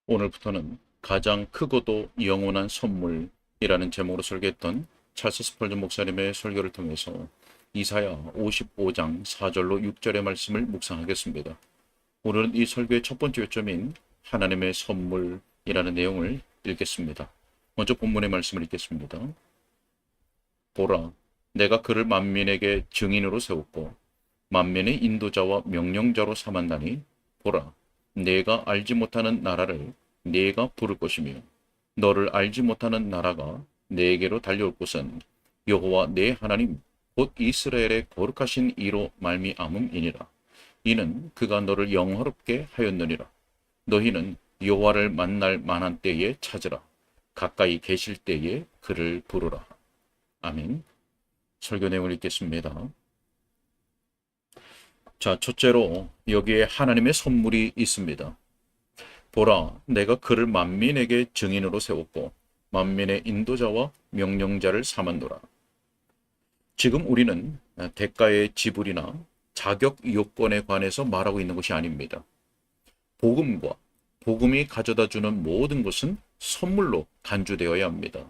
오늘부터는 가장 크고도 영원한 선물이라는 제목으로 설계했던 찰스 스펄전 목사님의 설교를 통해서 이사야 55장 4절로 6절의 말씀을 묵상하겠습니다. 오늘은 이 설교의 첫 번째 요점인 하나님의 선물이라는 내용을 읽겠습니다. 먼저 본문의 말씀을 읽겠습니다. 보라, 내가 그를 만민에게 증인으로 세웠고 만민의 인도자와 명령자로 삼았나니 보라, 내가 알지 못하는 나라를 네가 부를 것이며 너를 알지 못하는 나라가 네게로 달려올 곳은 여호와 네 하나님 곧 이스라엘의 거룩하신 이로 말미암음이니라. 이는 그가 너를 영화롭게 하였느니라. 너희는 여호와를 만날 만한 때에 찾으라. 가까이 계실 때에 그를 부르라. 아멘. 설교 내용을 읽겠습니다. 자, 첫째로 여기에 하나님의 선물이 있습니다. 보라, 내가 그를 만민에게 증인으로 세웠고 만민의 인도자와 명령자를 삼았노라. 지금 우리는 대가의 지불이나 자격 요건에 관해서 말하고 있는 것이 아닙니다. 복음과 복음이 가져다 주는 모든 것은 선물로 간주되어야 합니다.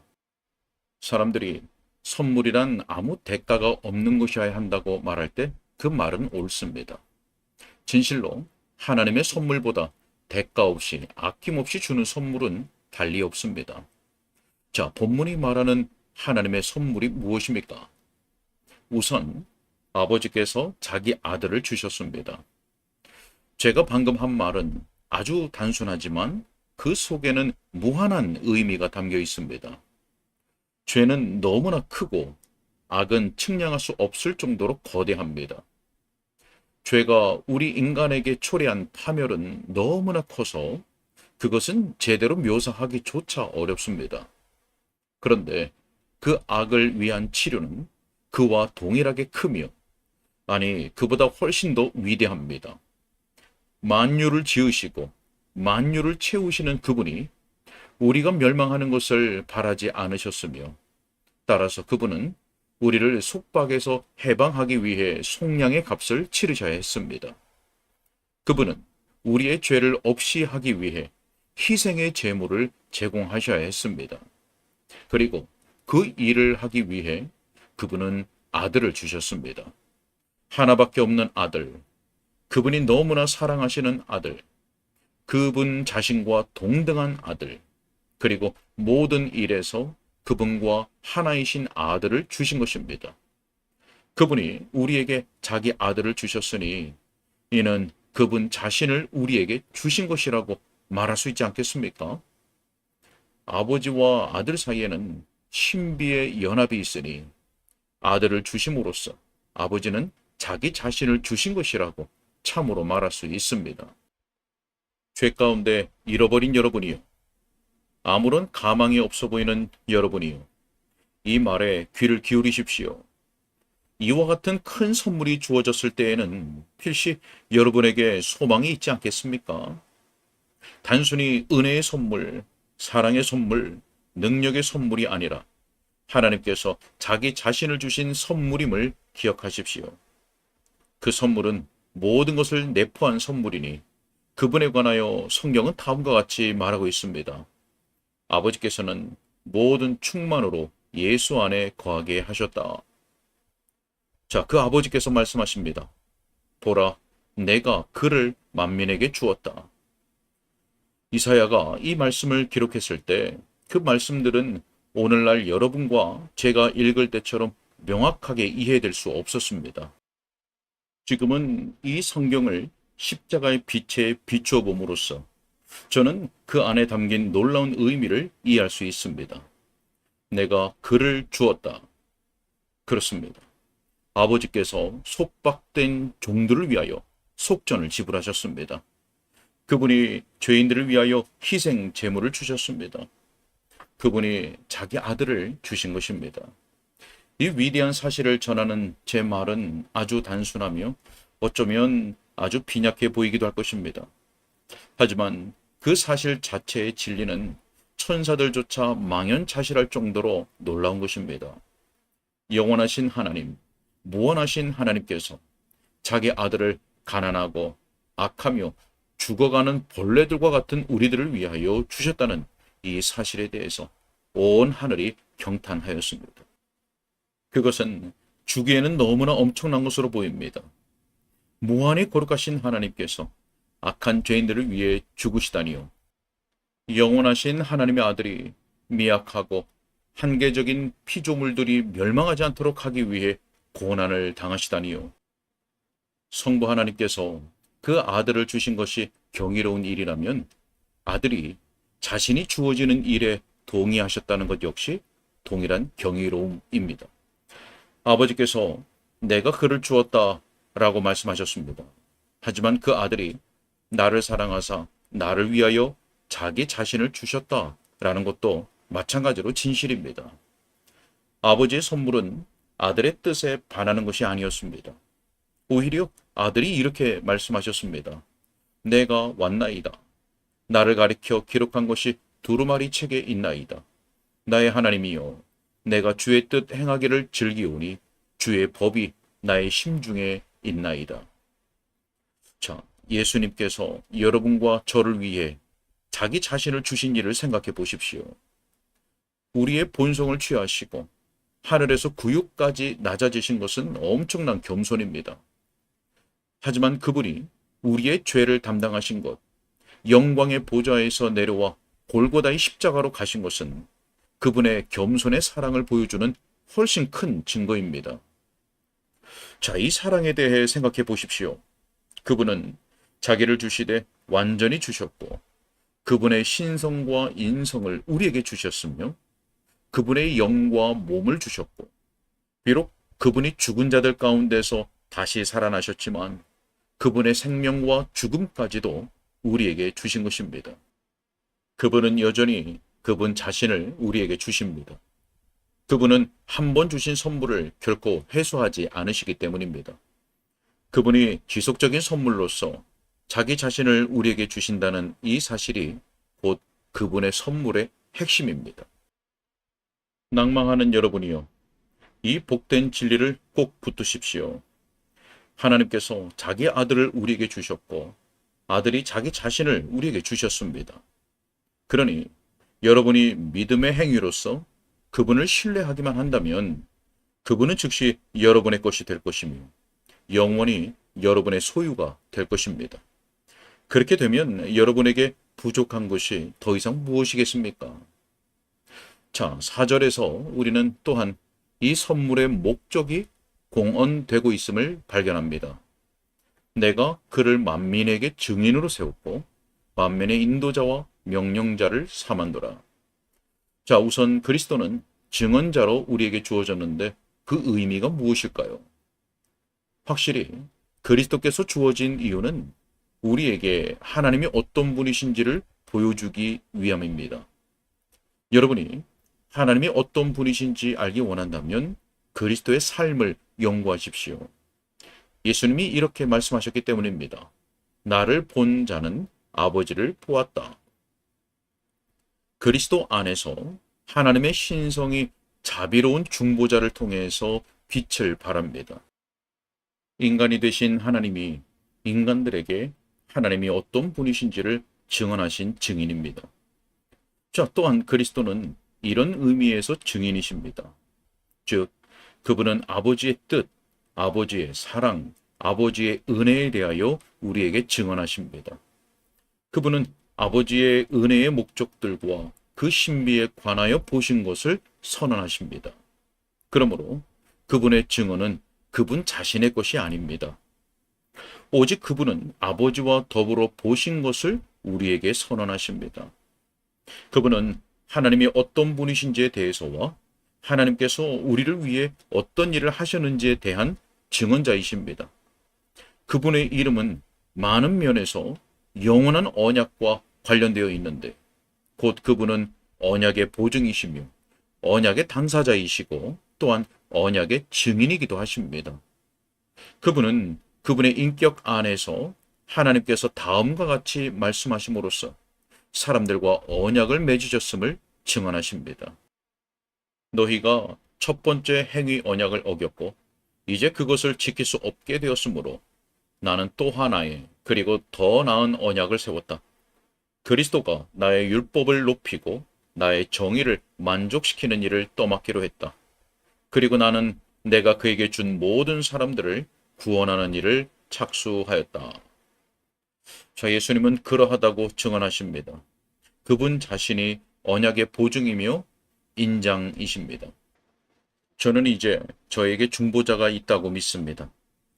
사람들이 선물이란 아무 대가가 없는 것이어야 한다고 말할 때 그 말은 옳습니다. 진실로 하나님의 선물보다 대가 없이 아낌없이 주는 선물은 달리 없습니다. 자, 본문이 말하는 하나님의 선물이 무엇입니까? 우선 아버지께서 자기 아들을 주셨습니다. 제가 방금 한 말은 아주 단순하지만 그 속에는 무한한 의미가 담겨 있습니다. 죄는 너무나 크고 악은 측량할 수 없을 정도로 거대합니다. 죄가 우리 인간에게 초래한 파멸은 너무나 커서 그것은 제대로 묘사하기조차 어렵습니다. 그런데 그 악을 위한 치료는 그와 동일하게 크며, 아니 그보다 훨씬 더 위대합니다. 만유를 지으시고 만유를 채우시는 그분이 우리가 멸망하는 것을 바라지 않으셨으며, 따라서 그분은 우리를 속박에서 해방하기 위해 속량의 값을 치르셔야 했습니다. 그분은 우리의 죄를 없이 하기 위해 희생의 제물을 제공하셔야 했습니다. 그리고 그 일을 하기 위해 그분은 아들을 주셨습니다. 하나밖에 없는 아들, 그분이 너무나 사랑하시는 아들, 그분 자신과 동등한 아들, 그리고 모든 일에서 그분과 하나이신 아들을 주신 것입니다. 그분이 우리에게 자기 아들을 주셨으니 이는 그분 자신을 우리에게 주신 것이라고 말할 수 있지 않겠습니까? 아버지와 아들 사이에는 신비의 연합이 있으니 아들을 주심으로써 아버지는 자기 자신을 주신 것이라고 참으로 말할 수 있습니다. 죄 가운데 잃어버린 여러분이요, 아무런 가망이 없어 보이는 여러분이요, 이 말에 귀를 기울이십시오. 이와 같은 큰 선물이 주어졌을 때에는 필시 여러분에게 소망이 있지 않겠습니까? 단순히 은혜의 선물, 사랑의 선물, 능력의 선물이 아니라 하나님께서 자기 자신을 주신 선물임을 기억하십시오. 그 선물은 모든 것을 내포한 선물이니 그분에 관하여 성경은 다음과 같이 말하고 있습니다. 아버지께서는 모든 충만으로 예수 안에 거하게 하셨다. 자, 그 아버지께서 말씀하십니다. 보라, 내가 그를 만민에게 주었다. 이사야가 이 말씀을 기록했을 때 그 말씀들은 오늘날 여러분과 제가 읽을 때처럼 명확하게 이해될 수 없었습니다. 지금은 이 성경을 십자가의 빛에 비추어 봄으로써 저는 그 안에 담긴 놀라운 의미를 이해할 수 있습니다. 내가 그를 주었다. 그렇습니다. 아버지께서 속박된 종들을 위하여 속전을 지불하셨습니다. 그분이 죄인들을 위하여 희생 제물을 주셨습니다. 그분이 자기 아들을 주신 것입니다. 이 위대한 사실을 전하는 제 말은 아주 단순하며 어쩌면 아주 빈약해 보이기도 할 것입니다. 하지만 그 사실 자체의 진리는 천사들조차 망연자실할 정도로 놀라운 것입니다. 영원하신 하나님, 무한하신 하나님께서 자기 아들을 가난하고 악하며 죽어가는 벌레들과 같은 우리들을 위하여 주셨다는 이 사실에 대해서 온 하늘이 경탄하였습니다. 그것은 주기에는 너무나 엄청난 것으로 보입니다. 무한히 거룩하신 하나님께서 악한 죄인들을 위해 죽으시다니요. 영원하신 하나님의 아들이 미약하고 한계적인 피조물들이 멸망하지 않도록 하기 위해 고난을 당하시다니요. 성부 하나님께서 그 아들을 주신 것이 경이로운 일이라면 아들이 자신이 주어지는 일에 동의하셨다는 것 역시 동일한 경이로움입니다. 아버지께서 내가 그를 주었다 라고 말씀하셨습니다. 하지만 그 아들이 나를 사랑하사 나를 위하여 자기 자신을 주셨다 라는 것도 마찬가지로 진실입니다. 아버지의 선물은 아들의 뜻에 반하는 것이 아니었습니다. 오히려 아들이 이렇게 말씀하셨습니다. 내가 왔나이다. 나를 가리켜 기록한 것이 두루마리 책에 있나이다. 나의 하나님이여, 내가 주의 뜻 행하기를 즐기오니 주의 법이 나의 심중에 있나이다. 자, 예수님께서 여러분과 저를 위해 자기 자신을 주신 일을 생각해 보십시오. 우리의 본성을 취하시고 하늘에서 구육까지 낮아지신 것은 엄청난 겸손입니다. 하지만 그분이 우리의 죄를 담당하신 것, 영광의 보좌에서 내려와 골고다의 십자가로 가신 것은 그분의 겸손의 사랑을 보여주는 훨씬 큰 증거입니다. 자, 이 사랑에 대해 생각해 보십시오. 그분은 자기를 주시되 완전히 주셨고 그분의 신성과 인성을 우리에게 주셨으며 그분의 영과 몸을 주셨고 비록 그분이 죽은 자들 가운데서 다시 살아나셨지만 그분의 생명과 죽음까지도 우리에게 주신 것입니다. 그분은 여전히 그분 자신을 우리에게 주십니다. 그분은 한 번 주신 선물을 결코 회수하지 않으시기 때문입니다. 그분이 지속적인 선물로서 자기 자신을 우리에게 주신다는 이 사실이 곧 그분의 선물의 핵심입니다. 낭망하는 여러분이요, 이 복된 진리를 꼭 붙드십시오. 하나님께서 자기 아들을 우리에게 주셨고 아들이 자기 자신을 우리에게 주셨습니다. 그러니 여러분이 믿음의 행위로서 그분을 신뢰하기만 한다면 그분은 즉시 여러분의 것이 될 것이며 영원히 여러분의 소유가 될 것입니다. 그렇게 되면 여러분에게 부족한 것이 더 이상 무엇이겠습니까? 자, 4절에서 우리는 또한 이 선물의 목적이 공언되고 있음을 발견합니다. 내가 그를 만민에게 증인으로 세웠고 만민의 인도자와 명령자를 삼았노라. 자, 우선 그리스도는 증언자로 우리에게 주어졌는데 그 의미가 무엇일까요? 확실히 그리스도께서 주어진 이유는 우리에게 하나님이 어떤 분이신지를 보여주기 위함입니다. 여러분이 하나님이 어떤 분이신지 알기 원한다면 그리스도의 삶을 연구하십시오. 예수님이 이렇게 말씀하셨기 때문입니다. 나를 본 자는 아버지를 보았다. 그리스도 안에서 하나님의 신성이 자비로운 중보자를 통해서 빛을 발합니다. 인간이 되신 하나님이 인간들에게 하나님이 어떤 분이신지를 증언하신 증인입니다. 자, 또한 그리스도는 이런 의미에서 증인이십니다. 즉, 그분은 아버지의 뜻, 아버지의 사랑, 아버지의 은혜에 대하여 우리에게 증언하십니다. 그분은 아버지의 은혜의 목적들과 그 신비에 관하여 보신 것을 선언하십니다. 그러므로 그분의 증언은 그분 자신의 것이 아닙니다. 오직 그분은 아버지와 더불어 보신 것을 우리에게 선언하십니다. 그분은 하나님이 어떤 분이신지에 대해서와 하나님께서 우리를 위해 어떤 일을 하셨는지에 대한 증언자이십니다. 그분의 이름은 많은 면에서 영원한 언약과 관련되어 있는데 곧 그분은 언약의 보증이시며 언약의 당사자이시고 또한 언약의 증인이기도 하십니다. 그분은 그분의 인격 안에서 하나님께서 다음과 같이 말씀하심으로써 사람들과 언약을 맺으셨음을 증언하십니다. 너희가 첫 번째 행위 언약을 어겼고 이제 그것을 지킬 수 없게 되었으므로 나는 또 하나의 그리고 더 나은 언약을 세웠다. 그리스도가 나의 율법을 높이고 나의 정의를 만족시키는 일을 떠맡기로 했다. 그리고 나는 내가 그에게 준 모든 사람들을 구원하는 일을 착수하였다. 자, 예수님은 그러하다고 증언하십니다. 그분 자신이 언약의 보증이며 인장이십니다. 저는 이제 저에게 중보자가 있다고 믿습니다.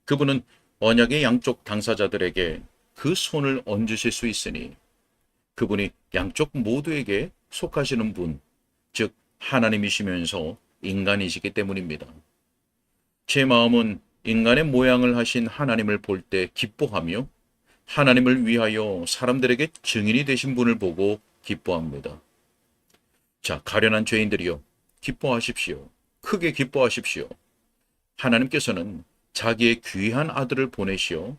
그분은 언약의 양쪽 당사자들에게 그 손을 얹으실 수 있으니 그분이 양쪽 모두에게 속하시는 분, 즉 하나님이시면서 인간이시기 때문입니다. 제 마음은 인간의 모양을 하신 하나님을 볼 때 기뻐하며 하나님을 위하여 사람들에게 증인이 되신 분을 보고 기뻐합니다. 자, 가련한 죄인들이여, 기뻐하십시오. 크게 기뻐하십시오. 하나님께서는 자기의 귀한 아들을 보내시어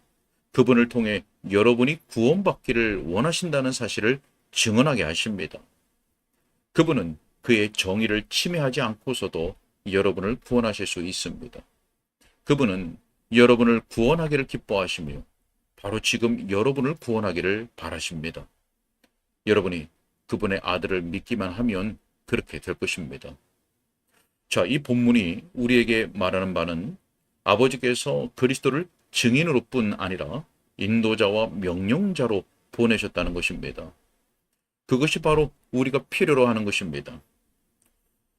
그분을 통해 여러분이 구원받기를 원하신다는 사실을 증언하게 하십니다. 그분은 그의 정의를 침해하지 않고서도 여러분을 구원하실 수 있습니다. 그분은 여러분을 구원하기를 기뻐하시며 바로 지금 여러분을 구원하기를 바라십니다. 여러분이 그분의 아들을 믿기만 하면 그렇게 될 것입니다. 자, 이 본문이 우리에게 말하는 바는 아버지께서 그리스도를 증인으로 뿐 아니라 인도자와 명령자로 보내셨다는 것입니다. 그것이 바로 우리가 필요로 하는 것입니다.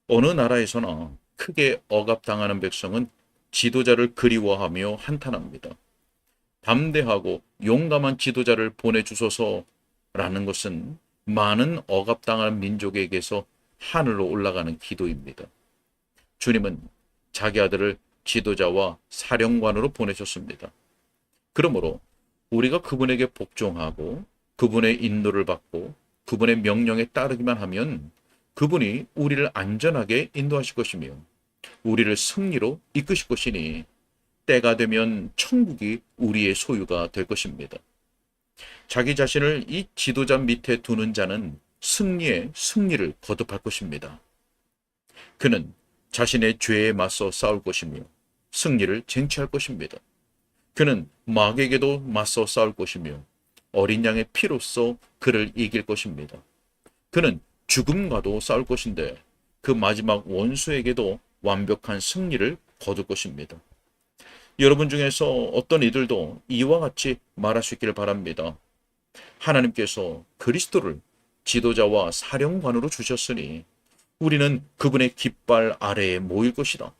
어느 나라에서나 크게 억압당하는 백성은 지도자를 그리워하며 한탄합니다. 담대하고 용감한 지도자를 보내주소서라는 것은 많은 억압당한 민족에게서 하늘로 올라가는 기도입니다. 주님은 자기 아들을 지도자와 사령관으로 보내셨습니다. 그러므로 우리가 그분에게 복종하고 그분의 인도를 받고 그분의 명령에 따르기만 하면 그분이 우리를 안전하게 인도하실 것이며 우리를 승리로 이끄실 것이니 때가 되면 천국이 우리의 소유가 될 것입니다. 자기 자신을 이 지도자 밑에 두는 자는 승리의 승리를 거듭할 것입니다. 그는 자신의 죄에 맞서 싸울 것이며 승리를 쟁취할 것입니다. 그는 마귀에게도 맞서 싸울 것이며 어린 양의 피로써 그를 이길 것입니다. 그는 죽음과도 싸울 것인데 그 마지막 원수에게도 완벽한 승리를 거둘 것입니다. 여러분 중에서 어떤 이들도 이와 같이 말할 수 있기를 바랍니다. 하나님께서 그리스도를 지도자와 사령관으로 주셨으니 우리는 그분의 깃발 아래에 모일 것이다.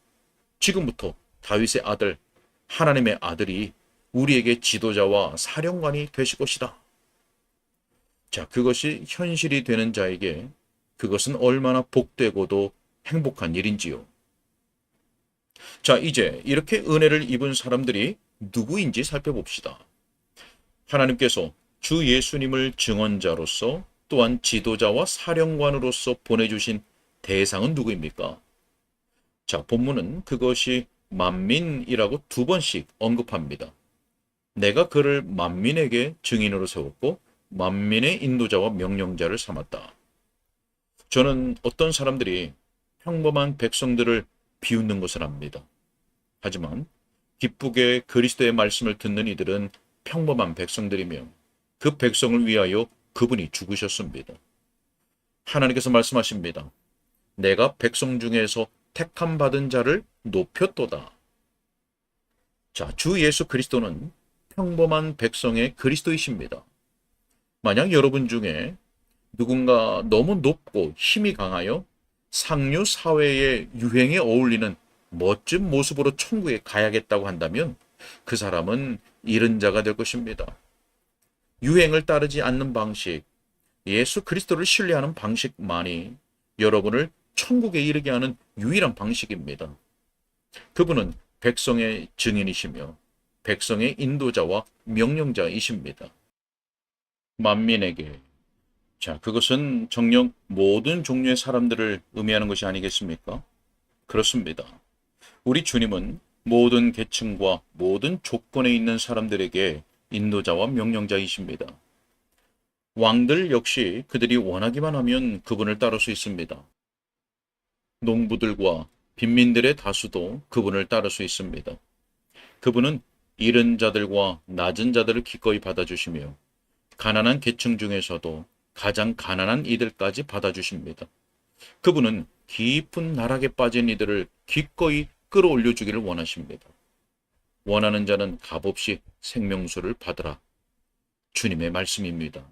지금부터 다윗의 아들, 하나님의 아들이 우리에게 지도자와 사령관이 되실 것이다. 자, 그것이 현실이 되는 자에게 그것은 얼마나 복되고도 행복한 일인지요. 자, 이제 이렇게 은혜를 입은 사람들이 누구인지 살펴봅시다. 하나님께서 주 예수님을 증언자로서 또한 지도자와 사령관으로서 보내주신 대상은 누구입니까? 자, 본문은 그것이 만민이라고 2번씩 언급합니다. 내가 그를 만민에게 증인으로 세웠고 만민의 인도자와 명령자를 삼았다. 저는 어떤 사람들이 평범한 백성들을 비웃는 것을 압니다. 하지만 기쁘게 그리스도의 말씀을 듣는 이들은 평범한 백성들이며 그 백성을 위하여 그분이 죽으셨습니다. 하나님께서 말씀하십니다. 내가 백성 중에서 택함 받은 자를 높였도다. 자, 주 예수 그리스도는 평범한 백성의 그리스도이십니다. 만약 여러분 중에 누군가 너무 높고 힘이 강하여 상류 사회의 유행에 어울리는 멋진 모습으로 천국에 가야겠다고 한다면 그 사람은 잃은 자가 될 것입니다. 유행을 따르지 않는 방식, 예수 그리스도를 신뢰하는 방식만이 여러분을 천국에 이르게 하는 유일한 방식입니다. 그분은 백성의 증인이시며 백성의 인도자와 명령자이십니다. 만민에게, 자, 그것은 정녕 모든 종류의 사람들을 의미하는 것이 아니겠습니까? 그렇습니다. 우리 주님은 모든 계층과 모든 조건에 있는 사람들에게 인도자와 명령자이십니다. 왕들 역시 그들이 원하기만 하면 그분을 따를 수 있습니다. 농부들과 빈민들의 다수도 그분을 따를 수 있습니다. 그분은 이른 자들과 낮은 자들을 기꺼이 받아주시며 가난한 계층 중에서도 가장 가난한 이들까지 받아주십니다. 그분은 깊은 나락에 빠진 이들을 기꺼이 끌어올려 주기를 원하십니다. 원하는 자는 값없이 생명수를 받으라. 주님의 말씀입니다.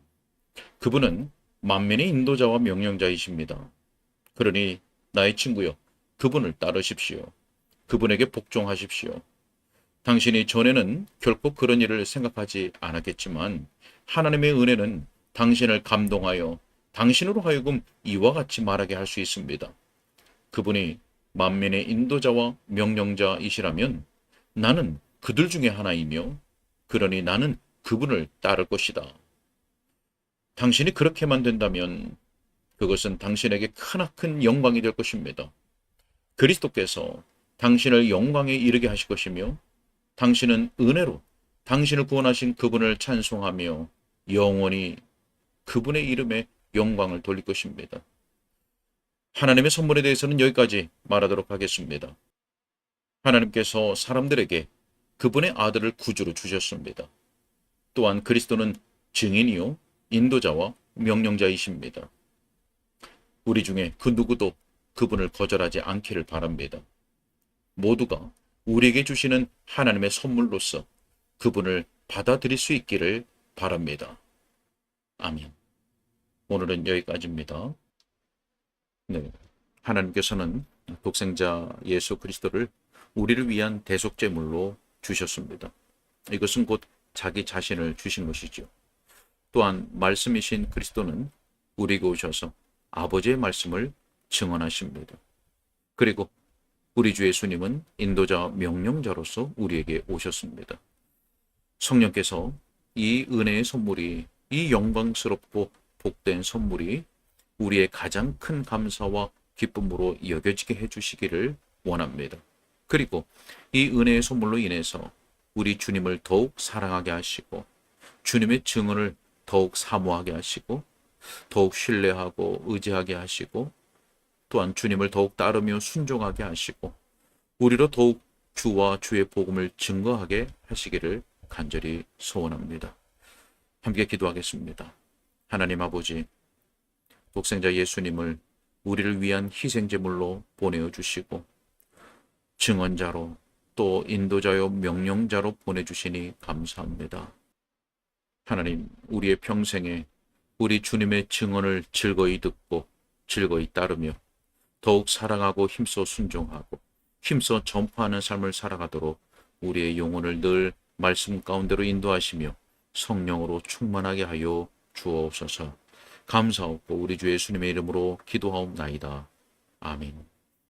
그분은 만민의 인도자와 명령자이십니다. 그러니 나의 친구여, 그분을 따르십시오. 그분에게 복종하십시오. 당신이 전에는 결코 그런 일을 생각하지 않았겠지만 하나님의 은혜는 당신을 감동하여 당신으로 하여금 이와 같이 말하게 할 수 있습니다. 그분이 만민의 인도자와 명령자이시라면 나는 그들 중에 하나이며 그러니 나는 그분을 따를 것이다. 당신이 그렇게만 된다면 그것은 당신에게 크나큰 영광이 될 것입니다. 그리스도께서 당신을 영광에 이르게 하실 것이며 당신은 은혜로 당신을 구원하신 그분을 찬송하며 영원히 그분의 이름에 영광을 돌릴 것입니다. 하나님의 선물에 대해서는 여기까지 말하도록 하겠습니다. 하나님께서 사람들에게 그분의 아들을 구주로 주셨습니다. 또한 그리스도는 증인이요 인도자와 명령자이십니다. 우리 중에 그 누구도 그분을 거절하지 않기를 바랍니다. 모두가 우리에게 주시는 하나님의 선물로서 그분을 받아들일 수 있기를 바랍니다. 아멘. 오늘은 여기까지입니다. 네. 하나님께서는 독생자 예수 그리스도를 우리를 위한 대속제물로 주셨습니다. 이것은 곧 자기 자신을 주신 것이죠. 또한 말씀이신 그리스도는 우리에게 오셔서 아버지의 말씀을 증언하십니다. 그리고 우리 주 예수님은 인도자 명령자로서 우리에게 오셨습니다. 성령께서 이 은혜의 선물이, 이 영광스럽고 복된 선물이 우리의 가장 큰 감사와 기쁨으로 여겨지게 해주시기를 원합니다. 그리고 이 은혜의 선물로 인해서 우리 주님을 더욱 사랑하게 하시고 주님의 증언을 더욱 사모하게 하시고 더욱 신뢰하고 의지하게 하시고 또한 주님을 더욱 따르며 순종하게 하시고 우리로 더욱 주와 주의 복음을 증거하게 하시기를 간절히 소원합니다. 함께 기도하겠습니다. 하나님 아버지, 독생자 예수님을 우리를 위한 희생제물로 보내어 주시고 증언자로 또 인도자요 명령자로 보내주시니 감사합니다. 하나님, 우리의 평생에 우리 주님의 증언을 즐거이 듣고 즐거이 따르며 더욱 사랑하고 힘써 순종하고 힘써 전파하는 삶을 살아가도록 우리의 영혼을 늘 말씀 가운데로 인도하시며 성령으로 충만하게 하여 주옵소서. 감사하고 우리 주 예수님의 이름으로 기도하옵나이다. 아멘.